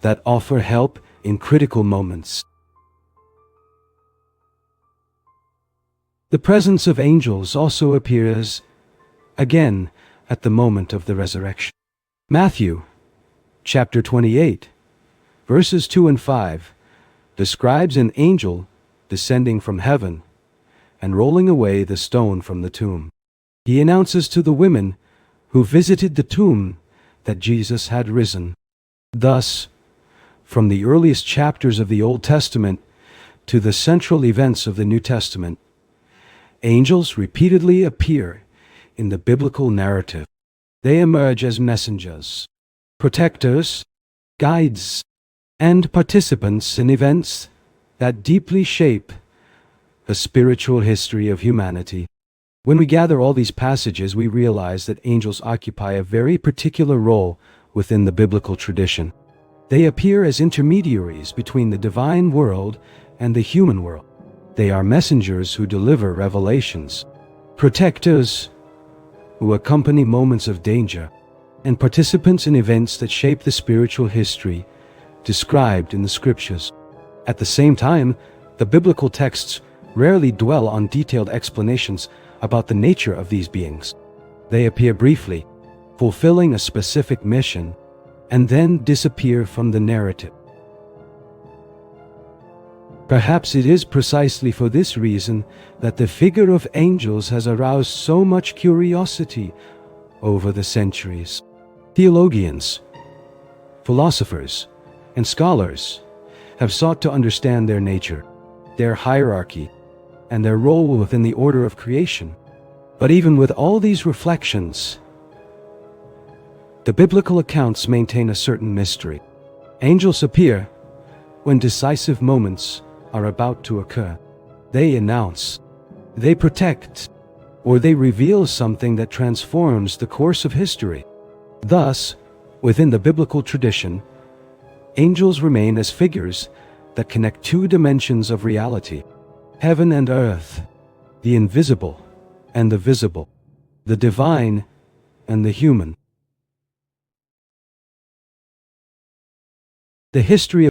that offer help in critical moments. The presence of angels also appears again at the moment of the resurrection. Matthew chapter 28, verses 2 and 5 describes an angel descending from heaven and rolling away the stone from the tomb. He announces to the women who visited the tomb that Jesus had risen. Thus, from the earliest chapters of the Old Testament to the central events of the New Testament, angels repeatedly appear in the biblical narrative. They emerge as messengers, protectors, guides, and participants in events that deeply shape the spiritual history of humanity. When we gather all these passages, we realize that angels occupy a very particular role within the biblical tradition. They appear as intermediaries between the divine world and the human world. They are messengers who deliver revelations, protectors who accompany moments of danger, and participants in events that shape the spiritual history described in the scriptures. At the same time, the biblical texts rarely dwell on detailed explanations about the nature of these beings. They appear briefly, fulfilling a specific mission, and then disappear from the narrative. Perhaps it is precisely for this reason that the figure of angels has aroused so much curiosity over the centuries. Theologians, philosophers, and scholars have sought to understand their nature, their hierarchy, and their role within the order of creation. But even with all these reflections, the biblical accounts maintain a certain mystery. Angels appear when decisive moments are about to occur. They announce, they protect, or they reveal something that transforms the course of history. Thus, within the biblical tradition, angels remain as figures that connect two dimensions of reality: heaven and earth, the invisible and the visible, the divine and the human. The history